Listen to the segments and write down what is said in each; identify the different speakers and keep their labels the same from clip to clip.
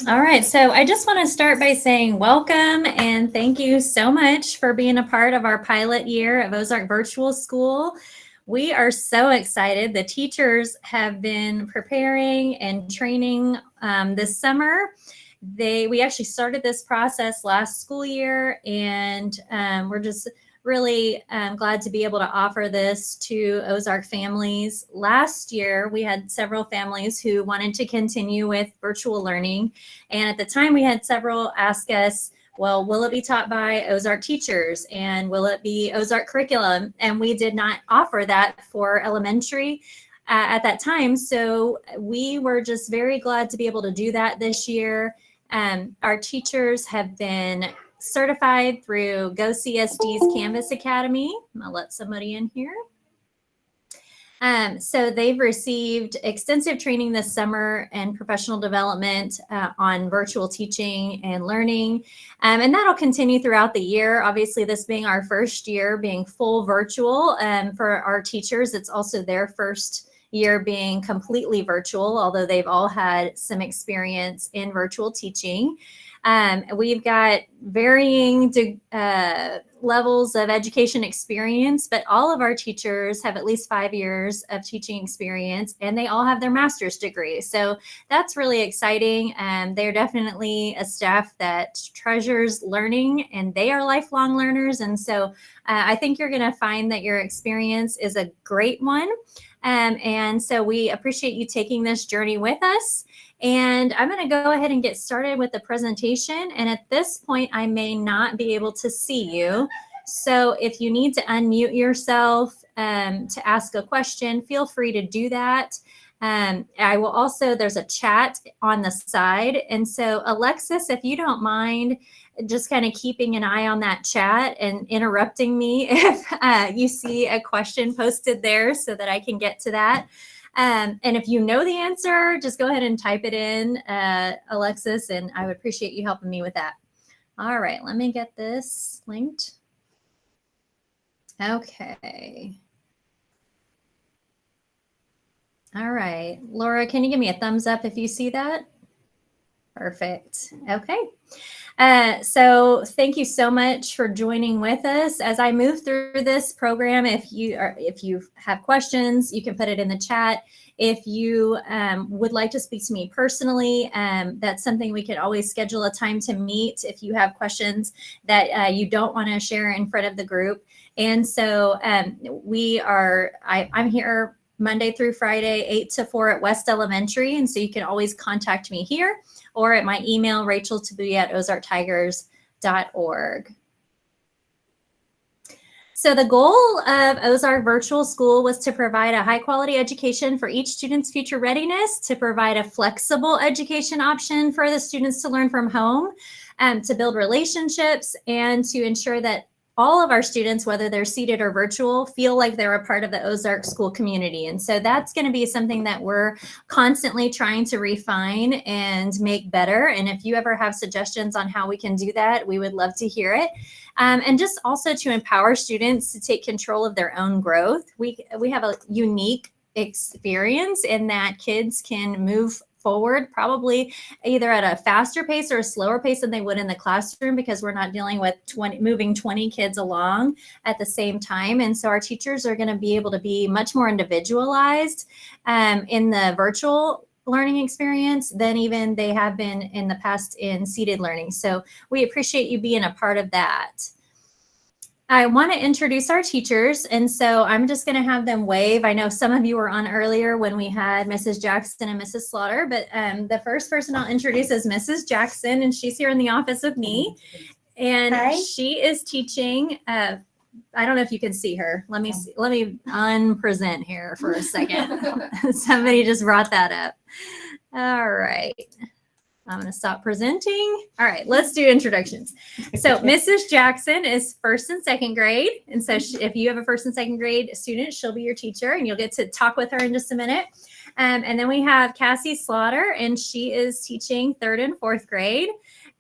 Speaker 1: All right, so I just want to start by saying welcome and thank you so much for being a part of our pilot year of Ozark Virtual School. We are so excited. The teachers have been preparing and training this summer. We actually started this process last school year, and we're just really glad to be able to offer this to Ozark families. Last year, we had several families who wanted to continue with virtual learning. And at the time, we had several ask us, well, will it be taught by Ozark teachers? And will it be Ozark curriculum? And we did not offer that for elementary at that time. So we were just very glad to be able to do that this year. Our teachers have been certified through Go CSD's Canvas Academy. I'll let somebody in here. So they've received extensive training this summer and professional development on virtual teaching and learning. And that'll continue throughout the year. Obviously, this being our first year being full virtual for our teachers, it's also their first year being completely virtual, although they've all had some experience in virtual teaching. We've got varying levels of education experience, but all of our teachers have at least 5 years of teaching experience, and they all have their master's degree. So that's really exciting. They're definitely a staff that treasures learning, and they are lifelong learners. And so I think you're going to find that your experience is a great one. And so we appreciate you taking this journey with us. And I'm going to go ahead and get started with the presentation. And at this point, I may not be able to see you. So if you need to unmute yourself to ask a question, feel free to do that. I will also, there's a chat on the side. And so Alexis, if you don't mind just kind of keeping an eye on that chat and interrupting me if you see a question posted there so that I can get to that. And if you know the answer, just go ahead and type it in, Alexis, and I would appreciate you helping me with that. All right, let me get this linked. Okay. All right, Laura, can you give me a thumbs up if you see that? Perfect. Okay. So thank you so much for joining with us. As I move through this program, if you have questions, you can put it in the chat. If you would like to speak to me personally, that's something we could always schedule a time to meet if you have questions that you don't want to share in front of the group. And so I'm here Monday through Friday, 8 to 4 at West Elementary. And so you can always contact me here or at my email, rachel.tabuya@ozarktigers.org. So the goal of Ozark Virtual School was to provide a high quality education for each student's future readiness, to provide a flexible education option for the students to learn from home, to build relationships, and to ensure that all of our students, whether they're seated or virtual, feel like they're a part of the Ozark school community. And so that's going to be something that we're constantly trying to refine and make better. And if you ever have suggestions on how we can do that, we would love to hear it. And just also to empower students to take control of their own growth. We have a unique experience in that kids can move forward probably either at a faster pace or a slower pace than they would in the classroom, because we're not dealing with moving 20 kids along at the same time. And so our teachers are going to be able to be much more individualized in the virtual learning experience than even they have been in the past in seated learning. So we appreciate you being a part of that. I want to introduce our teachers, and so I'm just going to have them wave. I know some of you were on earlier when we had Mrs. Jackson and Mrs. Slaughter, but the first person I'll introduce is Mrs. Jackson, and she's here in the office with me. And Hi. She is teaching, I don't know if you can see her. Let me unpresent here for a second. Somebody just brought that up. All right. I'm going to stop presenting. All right, let's do introductions. So Mrs. Jackson is first and second grade. And so if you have a first and second grade student, she'll be your teacher, and you'll get to talk with her in just a minute. And then we have Cassie Slaughter, and she is teaching third and fourth grade.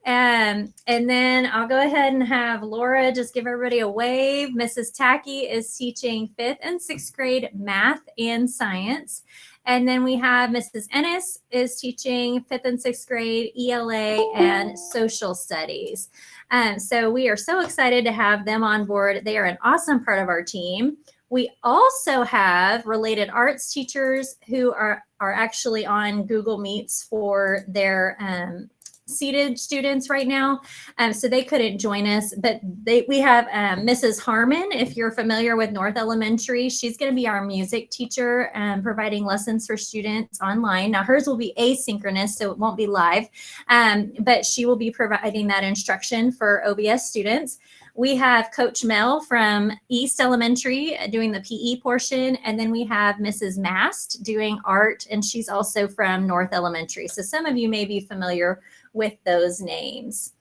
Speaker 1: And then I'll go ahead and have Laura just give everybody a wave. Mrs. Tacky is teaching 5th and 6th grade math and science. And then we have Mrs. Ennis is teaching 5th and 6th grade ELA and social studies. So we are so excited to have them on board. They are an awesome part of our team. We also have related arts teachers who are actually on Google Meets for their seated students right now, so they couldn't join us, but we have Mrs. Harmon. If you're familiar with North Elementary, she's going to be our music teacher, providing lessons for students online. Now hers will be asynchronous, so it won't be live, but she will be providing that instruction for OVS students. We have Coach Mel from East Elementary doing the PE portion, and then we have Mrs. Mast doing art, and she's also from North Elementary. So some of you may be familiar with those names.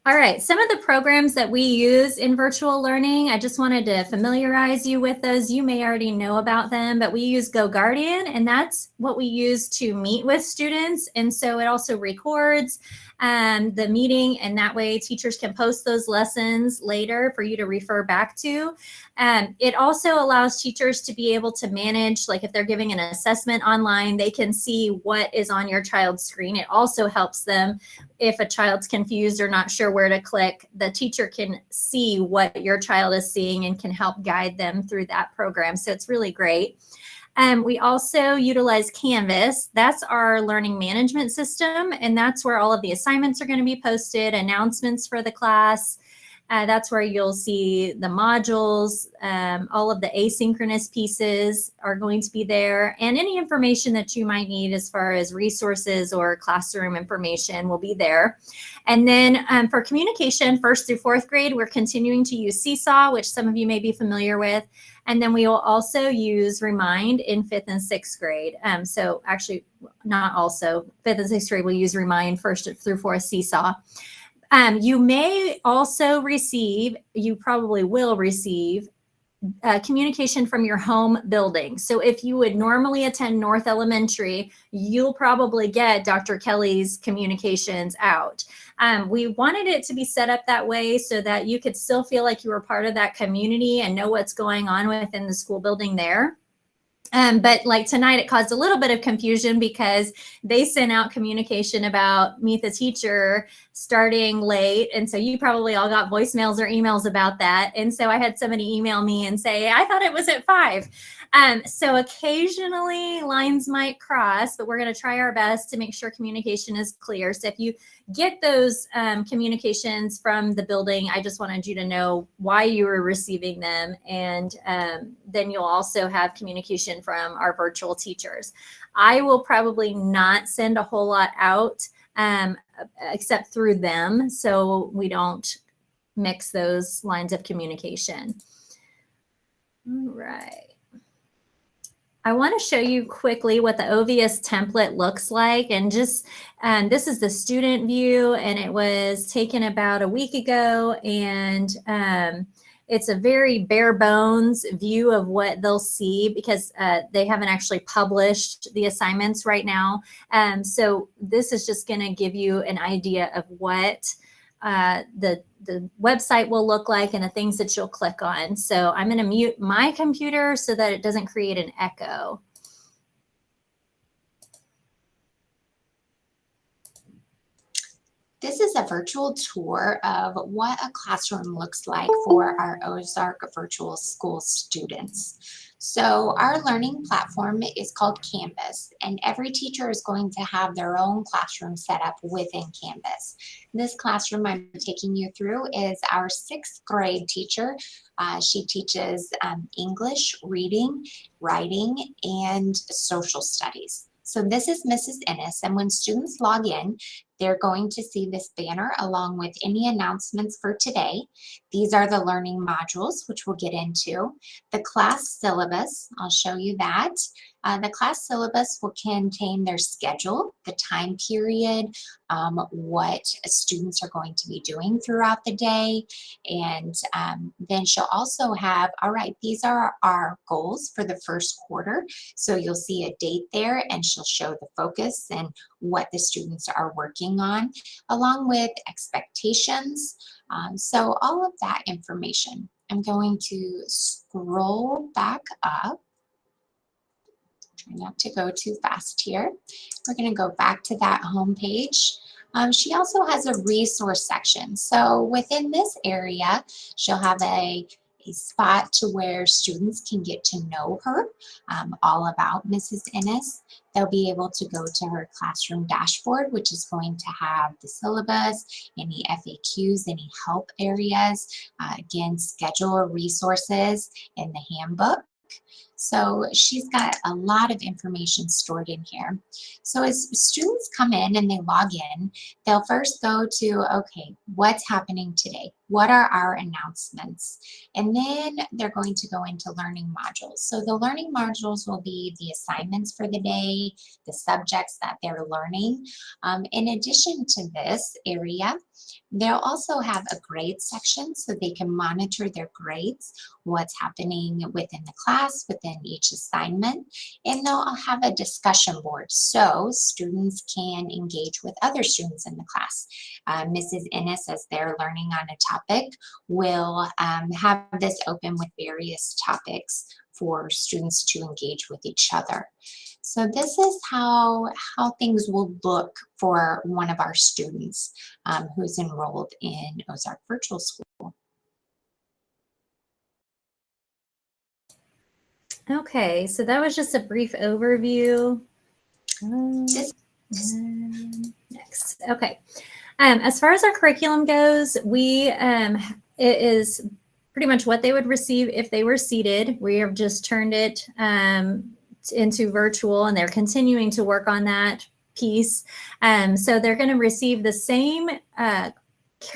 Speaker 1: All right, some of the programs that we use in virtual learning, I just wanted to familiarize you with those. You may already know about them, but we use GoGuardian, and that's what we use to meet with students. And so it also records the meeting, and that way teachers can post those lessons later for you to refer back to. It also allows teachers to be able to manage, like if they're giving an assessment online, they can see what is on your child's screen. It also helps them if a child's confused or not sure where to click, the teacher can see what your child is seeing and can help guide them through that program. So it's really great. We also utilize Canvas. That's our learning management system, and that's where all of the assignments are going to be posted, announcements for the class. That's where you'll see the modules, all of the asynchronous pieces are going to be there, and any information that you might need as far as resources or classroom information will be there. And then for communication, 1st through 4th grade, we're continuing to use Seesaw, which some of you may be familiar with. And then we will also use Remind in 5th and 6th grade. So actually, not also, 5th and 6th grade, we'll use Remind 1st through 4th Seesaw. You may also receive, you probably will receive, communication from your home building. So if you would normally attend North Elementary, you'll probably get Dr. Kelly's communications out. We wanted it to be set up that way so that you could still feel like you were part of that community and know what's going on within the school building there. But like tonight, it caused a little bit of confusion because they sent out communication about Meet the Teacher starting late. And so you probably all got voicemails or emails about that. And so I had somebody email me and say, I thought it was at 5. So occasionally lines might cross, but we're going to try our best to make sure communication is clear. So if you get those communications from the building, I just wanted you to know why you were receiving them. And then you'll also have communication from our virtual teachers. I will probably not send a whole lot out except through them, so we don't mix those lines of communication. All right. I want to show you quickly what the OVS template looks like, and just this is the student view, and it was taken about a week ago, and it's a very bare bones view of what they'll see because they haven't actually published the assignments right now. So this is just going to give you an idea of what the website will look like and the things that you'll click on. So I'm going to mute my computer so that it doesn't create an echo.
Speaker 2: This is a virtual tour of what a classroom looks like for our Ozark virtual school students. So our learning platform is called Canvas, and every teacher is going to have their own classroom set up within Canvas. This classroom I'm taking you through is our 6th grade teacher. She teaches English, reading, writing, and social studies. So this is Mrs. Ennis, and when students log in, they're going to see this banner along with any announcements for today. These are the learning modules, which we'll get into. The class syllabus, I'll show you that. The class syllabus will contain their schedule, the time period, what students are going to be doing throughout the day, and then she'll also have, all right, these are our goals for the first quarter. So you'll see a date there, and she'll show the focus and what the students are working on, along with expectations. So all of that information. I'm going to scroll back up. Try not to go too fast here. We're going to go back to that home page. She also has a resource section. So within this area, she'll have a spot to where students can get to know her, all about Mrs. Ennis. They'll be able to go to her classroom dashboard, which is going to have the syllabus, any FAQs, any help areas, again, schedule resources in the handbook. So she's got a lot of information stored in here. So as students come in and they log in, they'll first go to, okay, what's happening today? What are our announcements? And then they're going to go into learning modules. So the learning modules will be the assignments for the day, the subjects that they're learning. In addition to this area, they'll also have a grade section so they can monitor their grades, what's happening within the class, within each assignment, and they'll have a discussion board so students can engage with other students in the class. Mrs. Ennis, as they're learning on a topic, will have this open with various topics for students to engage with each other. So this is how things will look for one of our students who's enrolled in Ozark Virtual School.
Speaker 1: Okay, so that was just a brief overview. Next, okay. As far as our curriculum goes, it is pretty much what they would receive if they were seated. We have just turned it into virtual, and they're continuing to work on that piece. So they're going to receive the same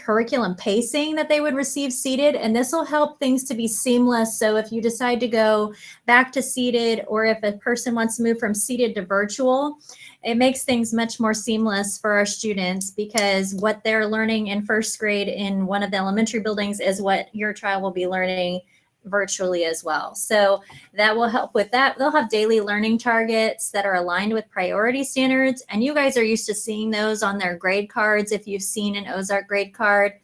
Speaker 1: curriculum pacing that they would receive seated, and this will help things to be seamless. So if you decide to go back to seated, or if a person wants to move from seated to virtual, it makes things much more seamless for our students, because what they're learning in first grade in one of the elementary buildings is what your child will be learning virtually as well. So that will help with that. They'll have daily learning targets that are aligned with priority standards, and you guys are used to seeing those on their grade cards if you've seen an Ozark grade card.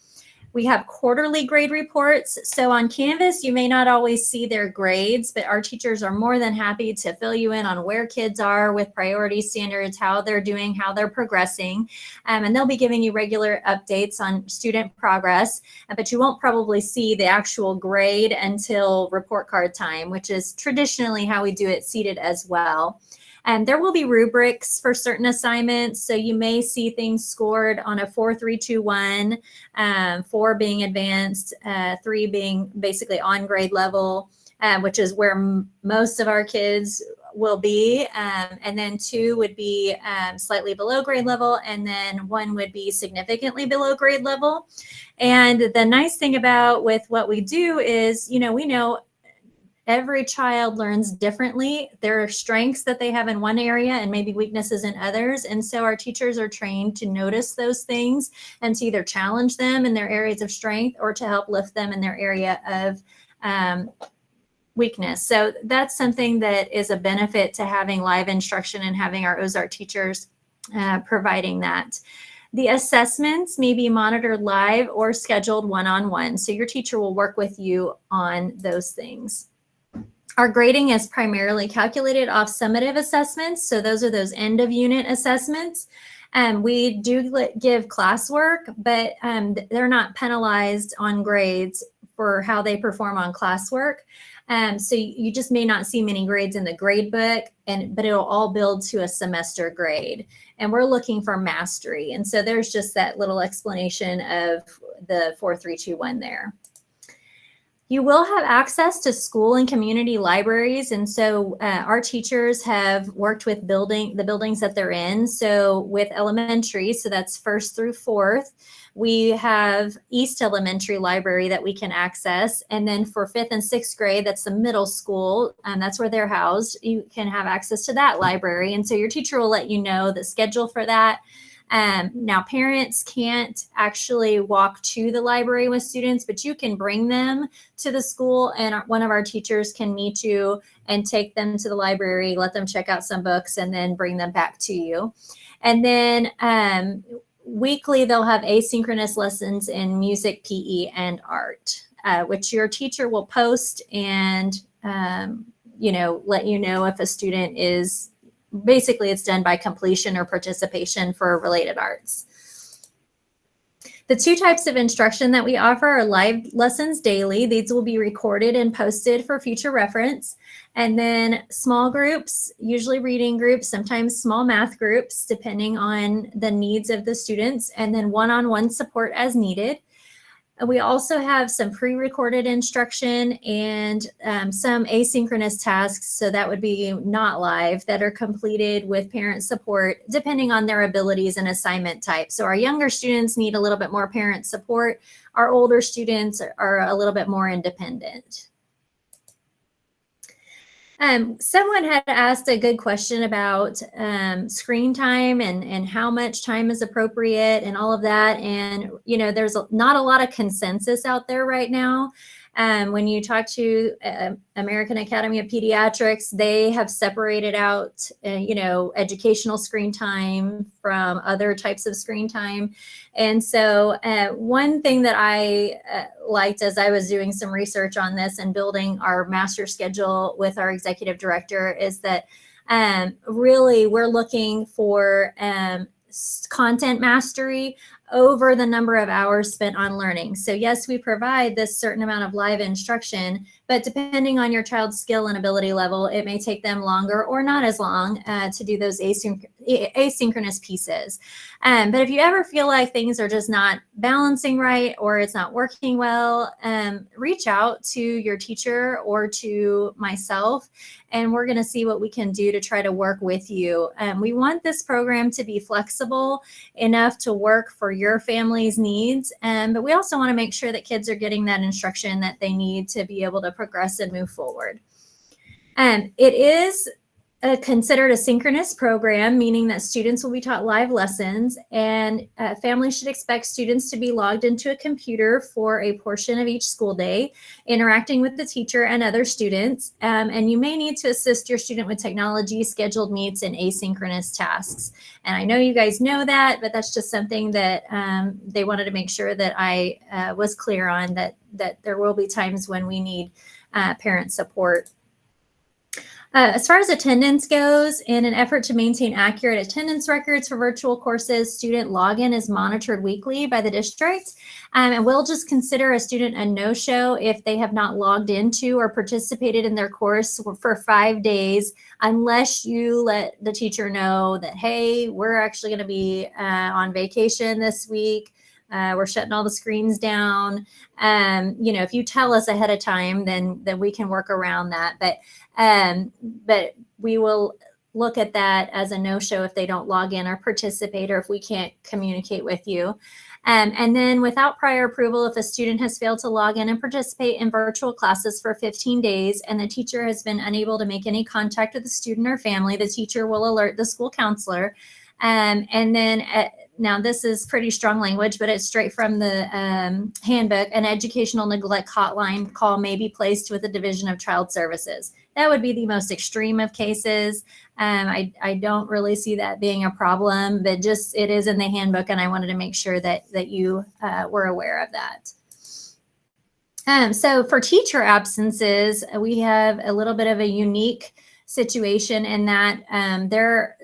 Speaker 1: We have quarterly grade reports. So on Canvas, you may not always see their grades, but our teachers are more than happy to fill you in on where kids are with priority standards, how they're doing, how they're progressing. And they'll be giving you regular updates on student progress, but you won't probably see the actual grade until report card time, which is traditionally how we do it seated as well. And there will be rubrics for certain assignments. So you may see things scored on a 4, 3, 2, 1, 4 being advanced, 3 being basically on grade level, which is where most of our kids will be. And then 2 would be slightly below grade level. And then 1 would be significantly below grade level. And the nice thing about with what we do is, we know every child learns differently. There are strengths that they have in one area and maybe weaknesses in others. And so our teachers are trained to notice those things and to either challenge them in their areas of strength or to help lift them in their area of weakness. So that's something that is a benefit to having live instruction and having our Ozark teachers providing that. The assessments may be monitored live or scheduled one-on-one. So your teacher will work with you on those things. Our grading is primarily calculated off summative assessments. So those are those end of unit assessments. We do give classwork, but they're not penalized on grades for how they perform on classwork. So you just may not see many grades in the grade book, but it'll all build to a semester grade. And we're looking for mastery. And so there's just that little explanation of the 4, 3, 2, 1 there. You will have access to school and community libraries. And so our teachers have worked with the buildings that they're in. So with elementary, so that's 1st through 4th, we have East Elementary Library that we can access. And then for 5th and 6th grade, that's the middle school, and that's where they're housed. You can have access to that library. And so your teacher will let you know the schedule for that. Now, parents can't actually walk to the library with students, but you can bring them to the school, and one of our teachers can meet you and take them to the library, let them check out some books, and then bring them back to you. And then weekly, they'll have asynchronous lessons in music, PE, and art, which your teacher will post and let you know if a student is, basically it's done by completion or participation for related arts. The two types of instruction that we offer are live lessons daily. These will be recorded and posted for future reference. And then small groups, usually reading groups, sometimes small math groups, depending on the needs of the students, and then one-on-one support as needed. We also have some pre-recorded instruction and some asynchronous tasks, so that would be not live, that are completed with parent support depending on their abilities and assignment type. So our younger students need a little bit more parent support. Our older students are a little bit more independent. Someone had asked a good question about screen time and how much time is appropriate and all of that. And, there's not a lot of consensus out there right now. When you talk to American Academy of Pediatrics, they have separated out, educational screen time from other types of screen time. And so one thing that I liked as I was doing some research on this and building our master schedule with our executive director is that really we're looking for content mastery over the number of hours spent on learning. So yes, we provide this certain amount of live instruction, but depending on your child's skill and ability level, it may take them longer or not as long to do those asynchronous pieces. But if you ever feel like things are just not balancing right or it's not working well, reach out to your teacher or to myself, and we're going to see what we can do to try to work with you. We want this program to be flexible enough to work for your family's needs, but we also want to make sure that kids are getting that instruction that they need to be able to progress and move forward. It is considered a synchronous program, meaning that students will be taught live lessons, and families should expect students to be logged into a computer for a portion of each school day, interacting with the teacher and other students. And you may need to assist your student with technology, scheduled meets, and asynchronous tasks. And I know you guys know that, but that's just something that they wanted to make sure that I was clear on, that there will be times when we need parent support. As far as attendance goes, in an effort to maintain accurate attendance records for virtual courses, student login is monitored weekly by the district. And we'll just consider a student a no-show if they have not logged into or participated in their course for 5 days, unless you let the teacher know that, hey, we're actually going to be on vacation this week. We're shutting all the screens down. If you tell us ahead of time, then we can work around that. But we will look at that as a no-show if they don't log in or participate, or if we can't communicate with you. And then without prior approval, if a student has failed to log in and participate in virtual classes for 15 days and the teacher has been unable to make any contact with the student or family, the teacher will alert the school counselor. And then now this is pretty strong language, but it's straight from the handbook. An educational neglect hotline call may be placed with the Division of Child Services. That would be the most extreme of cases. I don't really see that being a problem, but just it is in the handbook, and I wanted to make sure that you were aware of that. So for teacher absences, we have a little bit of a unique situation in that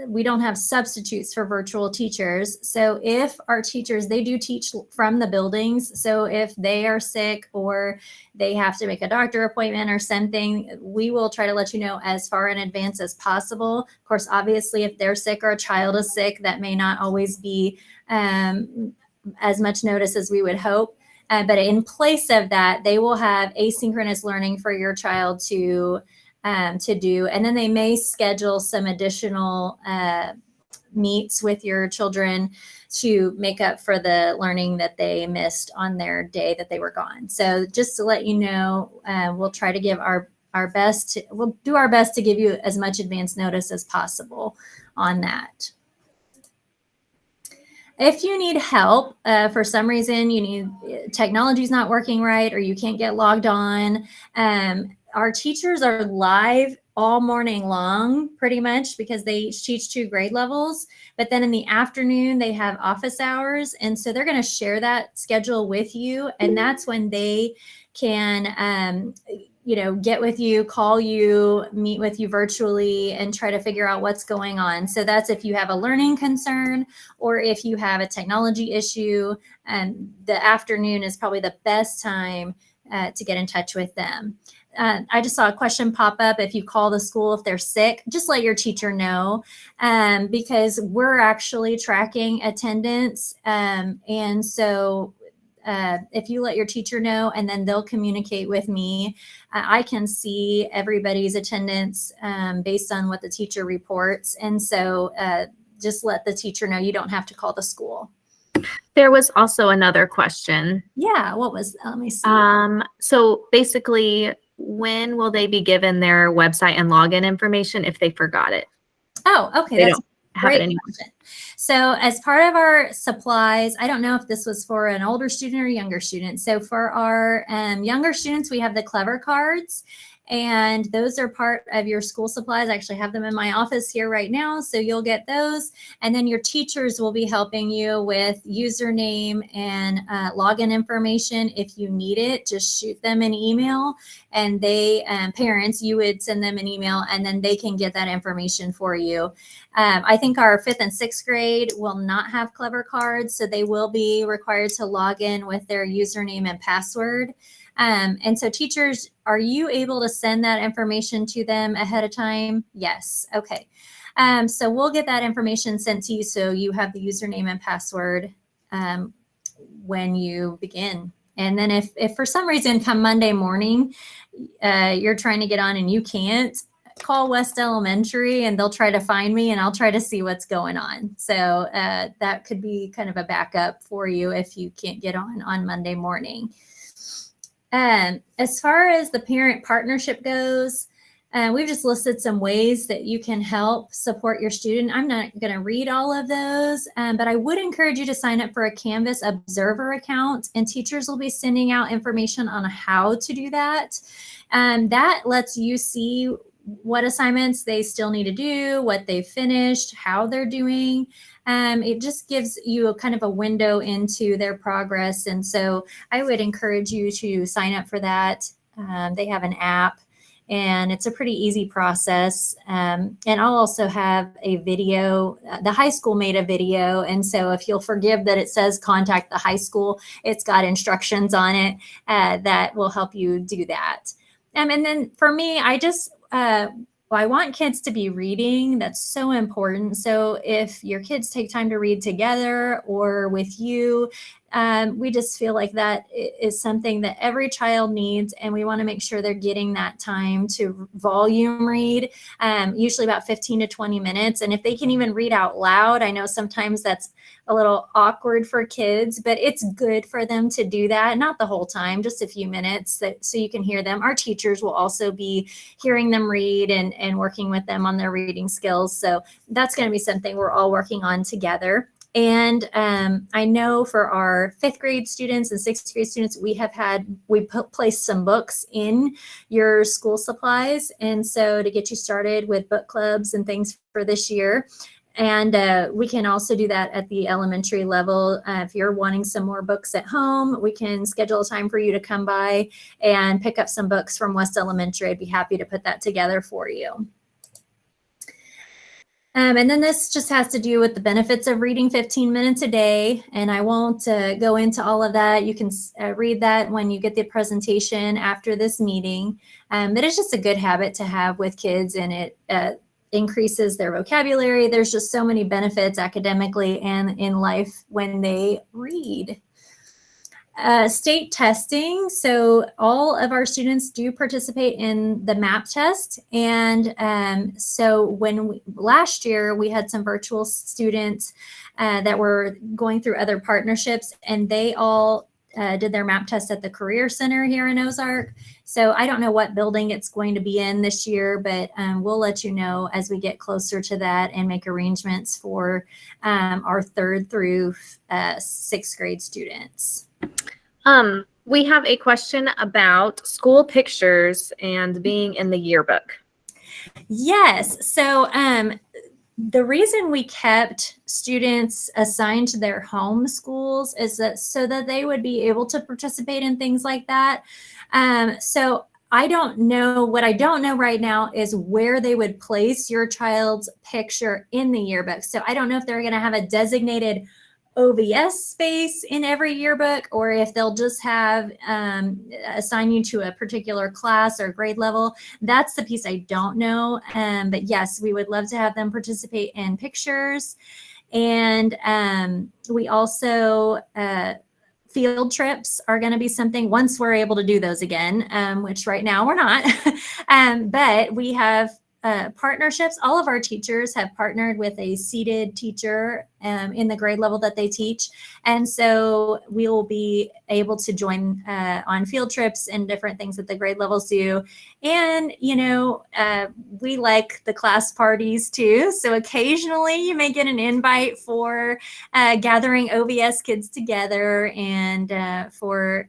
Speaker 1: we don't have substitutes for virtual teachers. So if our teachers, they do teach from the buildings. So if they are sick or they have to make a doctor appointment or something, we will try to let you know as far in advance as possible. Of course, obviously, if they're sick or a child is sick, that may not always be as much notice as we would hope. But in place of that, they will have asynchronous learning for your child to do. And then they may schedule some additional meets with your children to make up for the learning that they missed on their day that they were gone. So just to let you know, we'll try to give our best. We'll do our best to give you as much advance notice as possible on that. If you need help for some reason, you need technology's not working right, or you can't get logged on, our teachers are live all morning long, pretty much, because they each teach 2 grade levels. But then in the afternoon, they have office hours, and so they're going to share that schedule with you, and that's when they can get with you, call you, meet with you virtually, and try to figure out what's going on. So that's if you have a learning concern or if you have a technology issue, and the afternoon is probably the best time to get in touch with them. I just saw a question pop up. If you call the school, if they're sick, just let your teacher know, because we're actually tracking attendance. And so if you let your teacher know and then they'll communicate with me, I can see everybody's attendance based on what the teacher reports. And so just let the teacher know. You don't have to call the school.
Speaker 3: There was also another question.
Speaker 1: Yeah, what was, let me see.
Speaker 3: So basically, when will they be given their website and login information if they forgot it?
Speaker 1: Oh, okay.
Speaker 3: They
Speaker 1: That's
Speaker 3: don't have it
Speaker 1: great
Speaker 3: anymore.
Speaker 1: question. So as part of our supplies, I don't know if this was for an older student or younger student. So for our younger students, we have the Clever cards, and those are part of your school supplies. I actually have them in my office here right now, so you'll get those. And then your teachers will be helping you with username and login information. If you need it, just shoot them an email, and they, parents, you would send them an email, and then they can get that information for you. I think our 5th and 6th grade will not have Clever cards, so they will be required to log in with their username and password. And so teachers, are you able to send that information to them ahead of time? Yes. Okay. So we'll get that information sent to you so you have the username and password when you begin. And then if for some reason come Monday morning, you're trying to get on and you can't, call West Elementary and they'll try to find me and I'll try to see what's going on. So that could be kind of a backup for you if you can't get on Monday morning. As far as the parent partnership goes, we've just listed some ways that you can help support your student. I'm not going to read all of those, but I would encourage you to sign up for a Canvas Observer account, and teachers will be sending out information on how to do that. That lets you see what assignments they still need to do, what they've finished, how they're doing. It just gives you a kind of a window into their progress. And so I would encourage you to sign up for that. They have an app and it's a pretty easy process. And I'll also have a video. The high school made a video. And so if you'll forgive that it says contact the high school, it's got instructions on it that will help you do that. And then for me, I want kids to be reading. That's so important. So if your kids take time to read together or with you, we just feel like that is something that every child needs, and we want to make sure they're getting that time to volume read, usually about 15 to 20 minutes. And if they can even read out loud, I know sometimes that's a little awkward for kids, but it's good for them to do that. Not the whole time, just a few minutes so you can hear them. Our teachers will also be hearing them read and working with them on their reading skills. So that's going to be something we're all working on together. And I know for our 5th grade students and 6th grade students, we placed some books in your school supplies. And so to get you started with book clubs and things for this year. And we can also do that at the elementary level. If you're wanting some more books at home, we can schedule a time for you to come by and pick up some books from West Elementary. I'd be happy to put that together for you. And then this just has to do with the benefits of reading 15 minutes a day. And I won't go into all of that. You can read that when you get the presentation after this meeting. But it's just a good habit to have with kids, and it increases their vocabulary. There's just so many benefits academically and in life when they read. State testing. So all of our students do participate in the MAP test. And so last year we had some virtual students that were going through other partnerships, and they all did their map test at the Career Center here in Ozark. So I don't know what building it's going to be in this year, but we'll let you know as we get closer to that and make arrangements for our 3rd through 6th grade students.
Speaker 3: We have a question about school pictures and being in the yearbook.
Speaker 1: Yes. So the reason we kept students assigned to their home schools is that so that they would be able to participate in things like that. So I don't know, what I don't know right now is where they would place your child's picture in the yearbook. So I don't know if they're going to have a designated OVS space in every yearbook, or if they'll just have assign you to a particular class or grade level. That's the piece I don't know. But yes, we would love to have them participate in pictures. And we also, field trips are going to be something once we're able to do those again, which right now we're not. But we have partnerships. All of our teachers have partnered with a seated teacher in the grade level that they teach. And so we will be able to join on field trips and different things that the grade levels do. And, you know, we like the class parties too. So occasionally you may get an invite for gathering OVS kids together and for,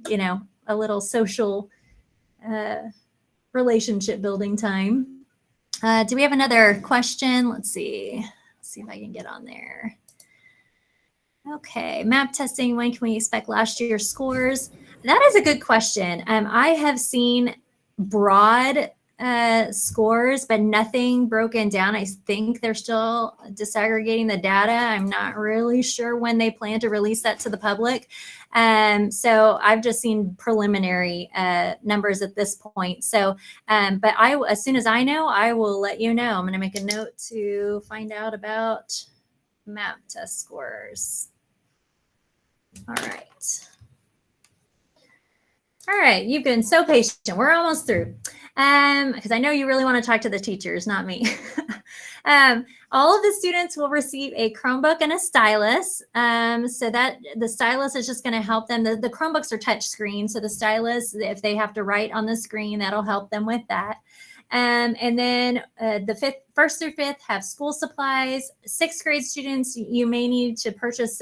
Speaker 1: you know, a little social relationship building time. Do we have another question? Let's see if I can get on there. Okay, map testing, when can we expect last year's scores? That is a good question. I have seen broad scores, but nothing broken down. I think they're still disaggregating the data. I'm not really sure when they plan to release that to the public. So I've just seen preliminary numbers at this point. So, but as soon as I know, I will let you know. I'm going to make a note to find out about map test scores. All right. All right, you've been so patient. We're almost through. Because I know you really want to talk to the teachers, not me. All of the students will receive a Chromebook and a stylus. So that the stylus is just going to help them. The Chromebooks are touch screen. So the stylus, if they have to write on the screen, that'll help them with that. And then the 1st through 5th have school supplies. 6th grade students, you may need to purchase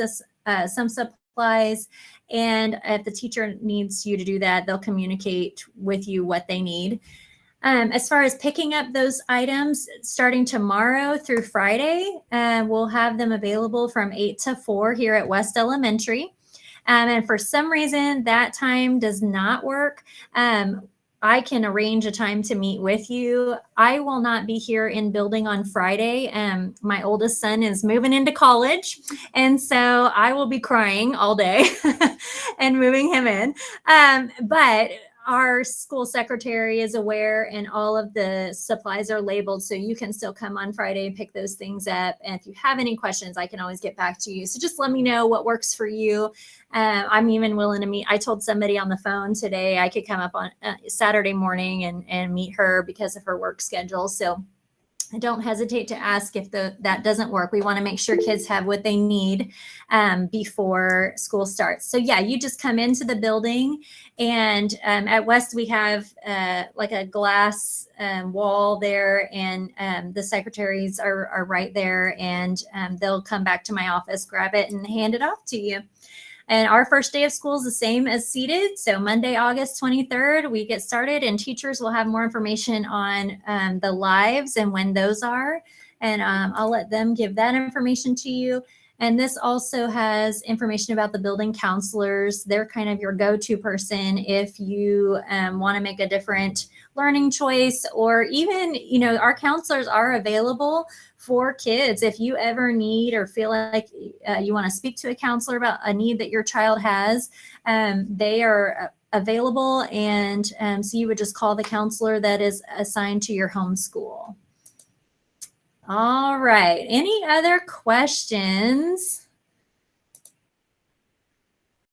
Speaker 1: some supplies. And if the teacher needs you to do that, they'll communicate with you what they need. As far as picking up those items, starting tomorrow through Friday, we'll have them available from 8 to 4 here at West Elementary. And for some reason, that time does not work. I can arrange a time to meet with you. I will not be here in building on Friday. My oldest son is moving into college, and so I will be crying all day and moving him in. But our school secretary is aware, and all of the supplies are labeled, so you can still come on Friday and pick those things up. And if you have any questions, I can always get back to you. So just let me know what works for you. I'm even willing to meet. I told somebody on the phone today I could come up on Saturday morning and meet her because of her work schedule. So don't hesitate to ask if that doesn't work. We want to make sure kids have what they need before school starts. So yeah, you just come into the building, and at West we have like a glass wall there, and the secretaries are right there, and they'll come back to my office, grab it, and hand it off to you. And our first day of school is the same as seated. So Monday, August 23rd, we get started, and teachers will have more information on the lives and when those are. And I'll let them give that information to you. And this also has information about the building counselors. They're kind of your go-to person if you want to make a different learning choice, or even, you know, our counselors are available for kids. If you ever need or feel like you want to speak to a counselor about a need that your child has, they are available. And so you would just call the counselor that is assigned to your home school. All right. Any other questions?